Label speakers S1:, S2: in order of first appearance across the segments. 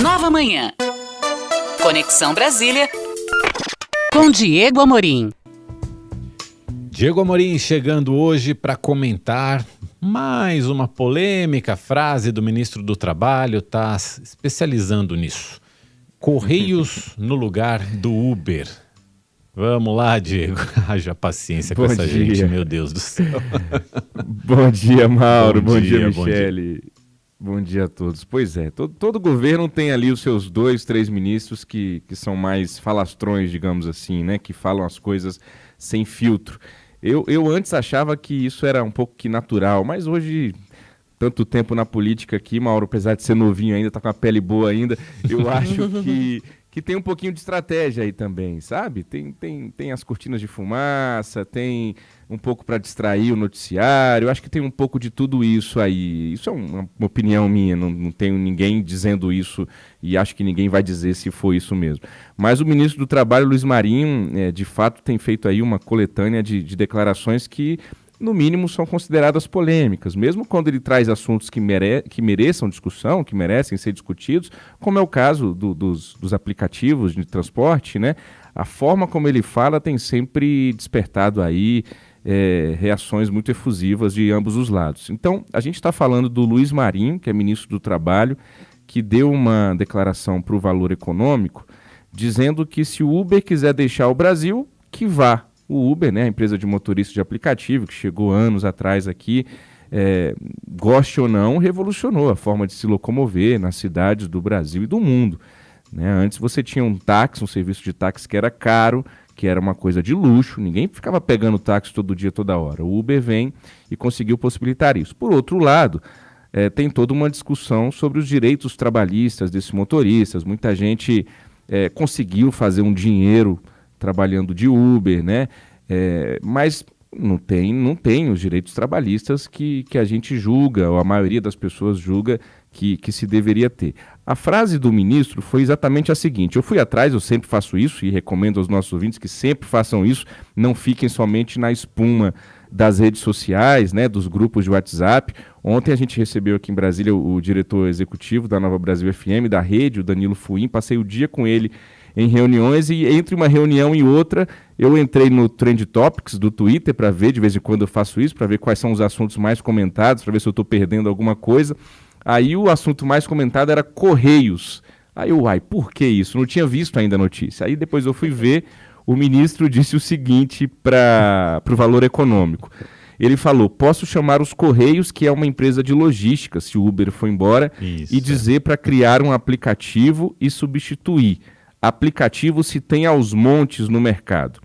S1: Nova Manhã. Conexão Brasília com Diego Amorim.
S2: Diego Amorim chegando hoje para comentar mais uma polêmica frase do ministro do Trabalho, está especializando nisso. Correios no lugar do Uber. Vamos lá, Diego. Haja paciência com essa gente, meu Deus do céu.
S3: Bom dia, Mauro. Bom dia, Michele. Bom dia a todos. Pois é, todo governo tem ali os seus 2, 3 ministros que são mais falastrões, digamos assim, né? Que falam as coisas sem filtro. Eu antes achava que isso era um pouco que natural, mas hoje, tanto tempo na política aqui, Mauro, apesar de ser novinho ainda, tá com a pele boa ainda, eu acho que tem um pouquinho de estratégia aí também, sabe? Tem as cortinas de fumaça, tem um pouco para distrair o noticiário, eu acho que tem um pouco de tudo isso aí. Isso é uma opinião minha, não tenho ninguém dizendo isso e acho que ninguém vai dizer se foi isso mesmo. Mas o ministro do Trabalho, Luiz Marinho, de fato tem feito aí uma coletânea de declarações que, no mínimo, são consideradas polêmicas, mesmo quando ele traz assuntos que mereçam discussão, que merecem ser discutidos, como é o caso dos aplicativos de transporte, né? A forma como ele fala tem sempre despertado aí reações muito efusivas de ambos os lados. Então, a gente está falando do Luiz Marinho, que é ministro do Trabalho, que deu uma declaração para o Valor Econômico, dizendo que se o Uber quiser deixar o Brasil, que vá. O Uber, né, a empresa de motorista de aplicativo, que chegou anos atrás aqui, goste ou não, revolucionou a forma de se locomover nas cidades do Brasil e do mundo. Né? Antes você tinha um táxi, um serviço de táxi que era caro, que era uma coisa de luxo, ninguém ficava pegando táxi todo dia, toda hora. O Uber vem e conseguiu possibilitar isso. Por outro lado, tem toda uma discussão sobre os direitos trabalhistas desses motoristas. Muita gente conseguiu fazer um dinheiro trabalhando de Uber, né? Mas não tem os direitos trabalhistas que a gente julga, ou a maioria das pessoas julga que se deveria ter. A frase do ministro foi exatamente a seguinte: eu fui atrás, eu sempre faço isso e recomendo aos nossos ouvintes que sempre façam isso, não fiquem somente na espuma das redes sociais, né, dos grupos de WhatsApp. Ontem a gente recebeu aqui em Brasília o diretor executivo da Nova Brasil FM, da rede, o Danilo Fuim, passei o dia com ele em reuniões e entre uma reunião e outra eu entrei no Trend Topics do Twitter para ver, de vez em quando eu faço isso, para ver quais são os assuntos mais comentados, para ver se eu estou perdendo alguma coisa. Aí o assunto mais comentado era Correios. Aí por que isso? Não tinha visto ainda a notícia. Aí depois eu fui ver, o ministro disse o seguinte para o Valor Econômico. Ele falou: posso chamar os Correios, que é uma empresa de logística, se o Uber for embora, e dizer para criar um aplicativo e substituir. Aplicativo se tem aos montes no mercado.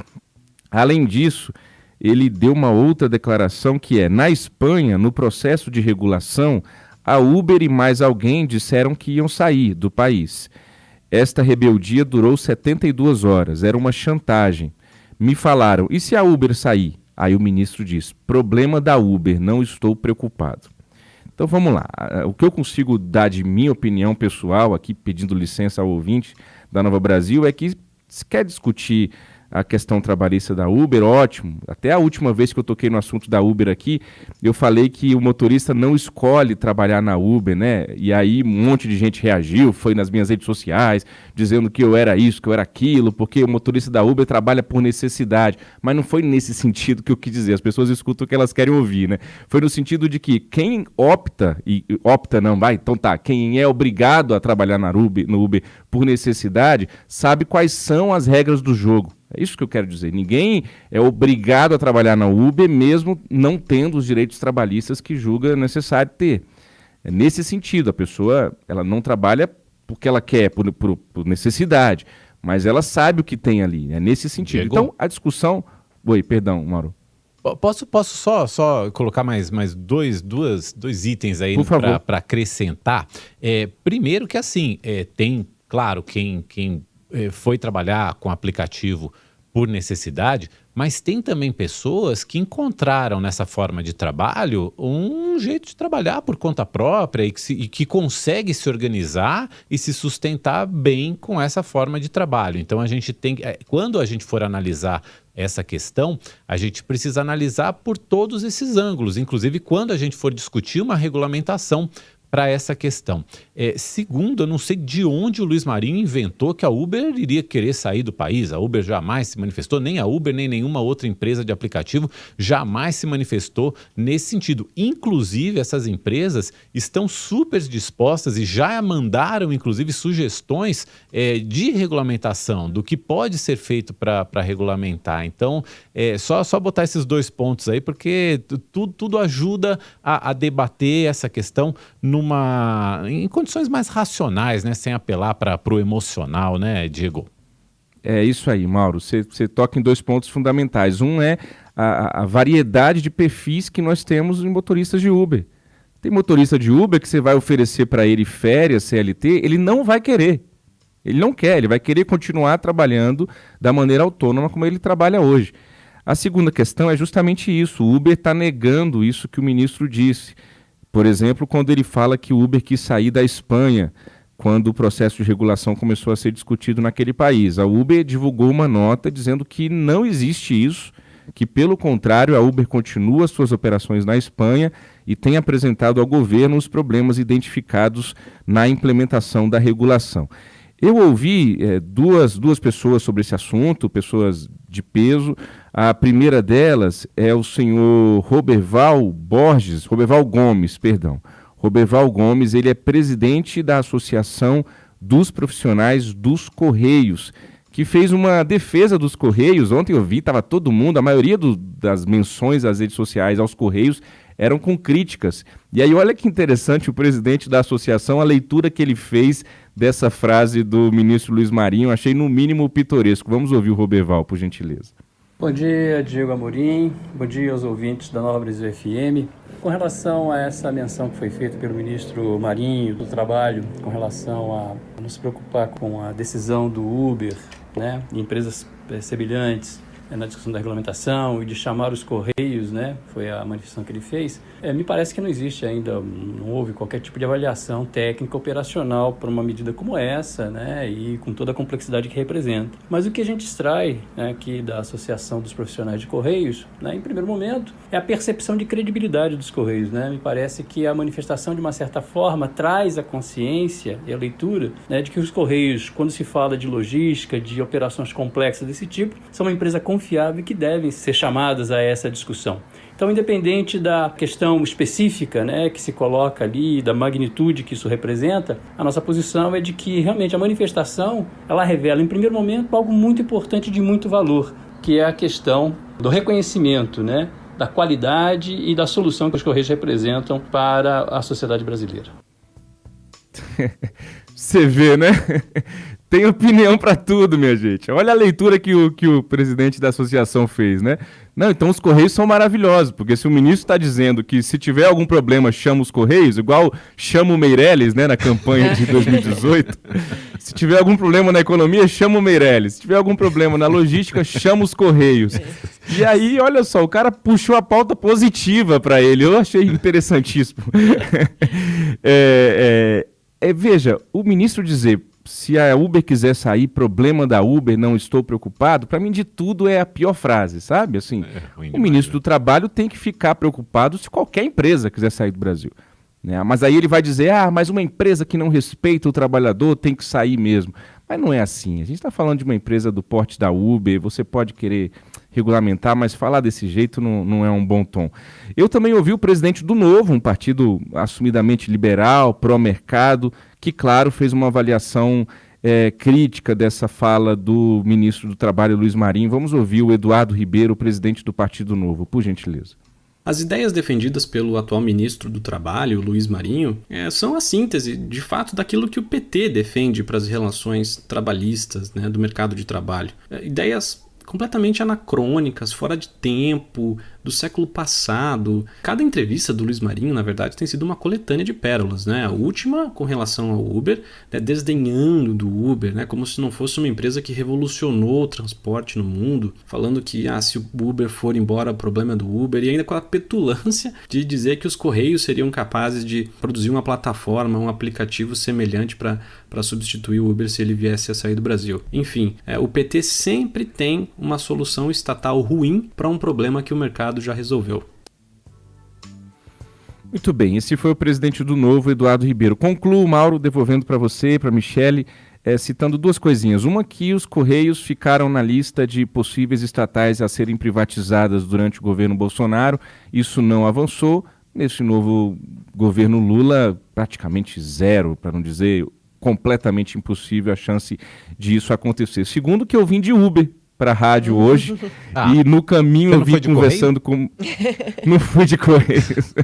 S3: Além disso, ele deu uma outra declaração que na Espanha, no processo de regulação, a Uber e mais alguém disseram que iam sair do país. Esta rebeldia durou 72 horas, era uma chantagem. Me falaram: e se a Uber sair? Aí o ministro diz: problema da Uber, não estou preocupado. Então vamos lá, o que eu consigo dar de minha opinião pessoal, aqui pedindo licença ao ouvinte da Nova Brasil, é que se quer discutir a questão trabalhista da Uber, ótimo. Até a última vez que eu toquei no assunto da Uber aqui, eu falei que o motorista não escolhe trabalhar na Uber, né? E aí um monte de gente reagiu, foi nas minhas redes sociais, dizendo que eu era isso, que eu era aquilo, porque o motorista da Uber trabalha por necessidade. Mas não foi nesse sentido que eu quis dizer, as pessoas escutam o que elas querem ouvir, né? Foi no sentido de que quem quem é obrigado a trabalhar no Uber por necessidade, sabe quais são as regras do jogo. É isso que eu quero dizer. Ninguém é obrigado a trabalhar na Uber, mesmo não tendo os direitos trabalhistas que julga necessário ter. É nesse sentido, a pessoa ela não trabalha porque ela quer, por necessidade, mas ela sabe o que tem ali. É nesse sentido.
S2: Diego?
S3: Então, a discussão... Oi, perdão, Mauro.
S2: Posso só colocar mais dois itens aí para acrescentar? Primeiro que assim, tem, claro, quem foi trabalhar com aplicativo por necessidade, mas tem também pessoas que encontraram nessa forma de trabalho um jeito de trabalhar por conta própria e que consegue se organizar e se sustentar bem com essa forma de trabalho. Então a gente tem, quando a gente for analisar essa questão, a gente precisa analisar por todos esses ângulos, inclusive quando a gente for discutir uma regulamentação para essa questão. Segundo, eu não sei de onde o Luiz Marinho inventou que a Uber iria querer sair do país. A Uber jamais se manifestou, nem a Uber, nem nenhuma outra empresa de aplicativo jamais se manifestou nesse sentido. Inclusive, essas empresas estão super dispostas e já mandaram, inclusive, sugestões de regulamentação, do que pode ser feito para regulamentar. Então, só botar esses 2 pontos aí, porque tudo ajuda a debater essa questão em condições mais racionais, né? Sem apelar para o emocional, né, Diego?
S3: É isso aí, Mauro. Você toca em 2 pontos fundamentais. Um é a variedade de perfis que nós temos em motoristas de Uber. Tem motorista de Uber que você vai oferecer para ele férias, CLT, ele não vai querer. Ele não quer, ele vai querer continuar trabalhando da maneira autônoma como ele trabalha hoje. A segunda questão é justamente isso. O Uber está negando isso que o ministro disse. Por exemplo, quando ele fala que o Uber quis sair da Espanha, quando o processo de regulação começou a ser discutido naquele país. A Uber divulgou uma nota dizendo que não existe isso, que, pelo contrário, a Uber continua suas operações na Espanha e tem apresentado ao governo os problemas identificados na implementação da regulação. Eu ouvi duas pessoas sobre esse assunto, pessoas de peso. A primeira delas é o senhor Roberval Gomes. Roberval Gomes, ele é presidente da Associação dos Profissionais dos Correios, que fez uma defesa dos Correios. Ontem eu vi, estava todo mundo, a maioria das menções às redes sociais aos Correios eram com críticas. E aí olha que interessante o presidente da associação, a leitura que ele fez dessa frase do ministro Luiz Marinho, achei no mínimo pitoresco. Vamos ouvir o Roberval, por gentileza.
S4: Bom dia, Diego Amorim. Bom dia aos ouvintes da Nova Brasil FM. Com relação a essa menção que foi feita pelo ministro Marinho do Trabalho, com relação a não se preocupar com a decisão do Uber, né, de empresas semelhantes, na discussão da regulamentação e de chamar os Correios, né, foi a manifestação que ele fez, me parece que não existe ainda, não houve qualquer tipo de avaliação técnica operacional para uma medida como essa, né, e com toda a complexidade que representa. Mas o que a gente extrai, né, aqui da Associação dos Profissionais de Correios, né, em primeiro momento, é a percepção de credibilidade dos Correios, né? Me parece que a manifestação, de uma certa forma, traz a consciência e a leitura, né, de que os Correios, quando se fala de logística, de operações complexas desse tipo, são uma empresa confiável e que devem ser chamadas a essa discussão. Então, independente da questão específica, né, que se coloca ali, da magnitude que isso representa, a nossa posição é de que realmente a manifestação, ela revela, em primeiro momento, algo muito importante de muito valor, que é a questão do reconhecimento, né, da qualidade e da solução que os Correios representam para a sociedade brasileira.
S3: Você vê, né? Tem opinião para tudo, minha gente. Olha a leitura que o presidente da associação fez, né? Não, então os Correios são maravilhosos, porque se o ministro está dizendo que se tiver algum problema, chama os Correios, igual chama o Meirelles, né, na campanha de 2018. Se tiver algum problema na economia, chama o Meirelles. Se tiver algum problema na logística, chama os Correios. E aí, olha só, o cara puxou a pauta positiva para ele. Eu achei interessantíssimo. Veja, o ministro dizer: se a Uber quiser sair, problema da Uber, não estou preocupado, para mim de tudo é a pior frase, sabe? Assim, o ministro do Trabalho tem que ficar preocupado se qualquer empresa quiser sair do Brasil, né? Mas aí ele vai dizer: mas uma empresa que não respeita o trabalhador tem que sair mesmo. Mas não é assim. A gente está falando de uma empresa do porte da Uber, você pode querer regulamentar, mas falar desse jeito não é um bom tom. Eu também ouvi o presidente do Novo, um partido assumidamente liberal, pró-mercado, que, claro, fez uma avaliação crítica dessa fala do ministro do Trabalho, Luiz Marinho. Vamos ouvir o Eduardo Ribeiro, presidente do Partido Novo, por gentileza.
S5: As ideias defendidas pelo atual ministro do Trabalho, Luiz Marinho, são a síntese, de fato, daquilo que o PT defende para as relações trabalhistas, né, do mercado de trabalho. Ideias completamente anacrônicas, fora de tempo, do século passado. Cada entrevista do Luiz Marinho, na verdade, tem sido uma coletânea de pérolas, né? A última com relação ao Uber, né, desdenhando do Uber, né, como se não fosse uma empresa que revolucionou o transporte no mundo, falando que se o Uber for embora, o problema é do Uber, e ainda com a petulância de dizer que os Correios seriam capazes de produzir uma plataforma, um aplicativo semelhante para substituir o Uber se ele viesse a sair do Brasil. Enfim, o PT sempre tem uma solução estatal ruim para um problema que o mercado já resolveu.
S3: Muito bem, esse foi o presidente do Novo, Eduardo Ribeiro. Concluo, Mauro, devolvendo para você, para a Michele, citando duas coisinhas. Uma, que os Correios ficaram na lista de possíveis estatais a serem privatizadas durante o governo Bolsonaro. Isso não avançou. Nesse novo governo Lula, praticamente zero, para não dizer completamente impossível a chance de isso acontecer. Segundo, que eu vim de Uber para a rádio hoje e no caminho eu vim conversando com... Não fui de Correios.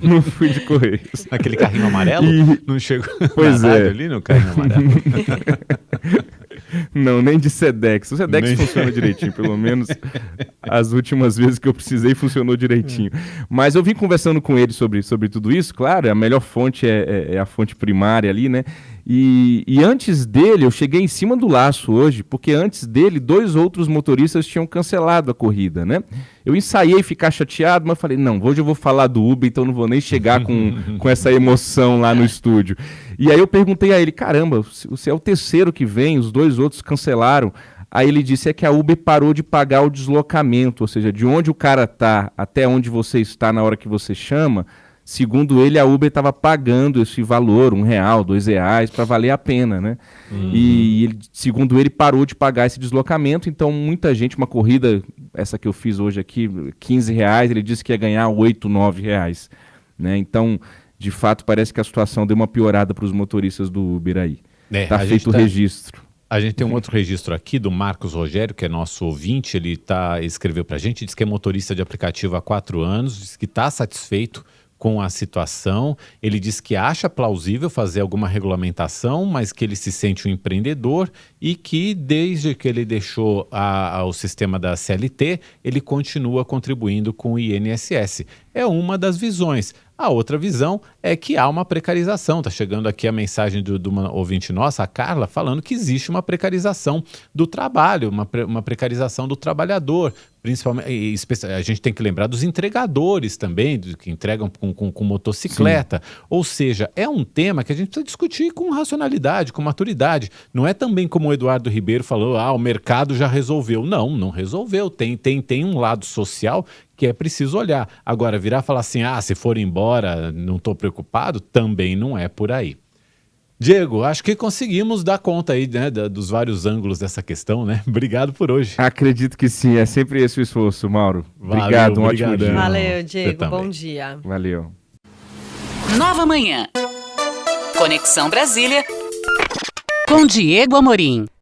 S3: Não fui de Correios.
S2: Aquele carrinho amarelo? Não chegou
S3: pois
S2: na
S3: é.
S2: rádio ali no carrinho amarelo?
S3: Não, nem de Sedex. O Sedex funciona direitinho, pelo menos as últimas vezes que eu precisei funcionou direitinho. Mas eu vim conversando com ele sobre tudo isso, claro, a melhor fonte é a fonte primária ali, né? E antes dele, eu cheguei em cima do laço hoje, porque antes dele, 2 outros motoristas tinham cancelado a corrida, né? Eu ensaiei ficar chateado, mas falei, não, hoje eu vou falar do Uber, então não vou nem chegar com essa emoção lá no estúdio. E aí eu perguntei a ele, caramba, você é o terceiro que vem, os 2 outros cancelaram. Aí ele disse que a Uber parou de pagar o deslocamento, ou seja, de onde o cara está até onde você está na hora que você chama. Segundo ele, a Uber estava pagando esse valor, R$1, R$2, para valer a pena, né? E ele, segundo ele, parou de pagar esse deslocamento, então muita gente, uma corrida, essa que eu fiz hoje aqui, R$15, ele disse que ia ganhar R$8, R$9, né? Então, de fato, parece que a situação deu uma piorada para os motoristas do Uber aí. Tá feito o registro.
S2: A gente tem um outro registro aqui do Marcos Rogério, que é nosso ouvinte, ele escreveu para a gente, diz que é motorista de aplicativo há 4 anos, diz que está satisfeito com a situação. Ele diz que acha plausível fazer alguma regulamentação, mas que ele se sente um empreendedor e que desde que ele deixou o sistema da CLT, ele continua contribuindo com o INSS. É uma das visões. A outra visão é que há uma precarização. Está chegando aqui a mensagem de uma ouvinte nossa, a Carla, falando que existe uma precarização do trabalho, uma precarização do trabalhador. Principalmente, a gente tem que lembrar dos entregadores também, que entregam com motocicleta. Sim. Ou seja, é um tema que a gente precisa discutir com racionalidade, com maturidade. Não é também como o Eduardo Ribeiro falou, o mercado já resolveu. Não resolveu. Tem um lado social que é preciso olhar. Agora, virar e falar assim, se for embora, não estou preocupado, também não é por aí. Diego, acho que conseguimos dar conta aí, né, dos vários ângulos dessa questão, né? Obrigado por hoje.
S3: Acredito que sim, é sempre esse o esforço, Mauro. Obrigado, um ótimo dia.
S6: Valeu, Diego, bom dia.
S3: Valeu.
S1: Nova Manhã. Conexão Brasília com Diego Amorim.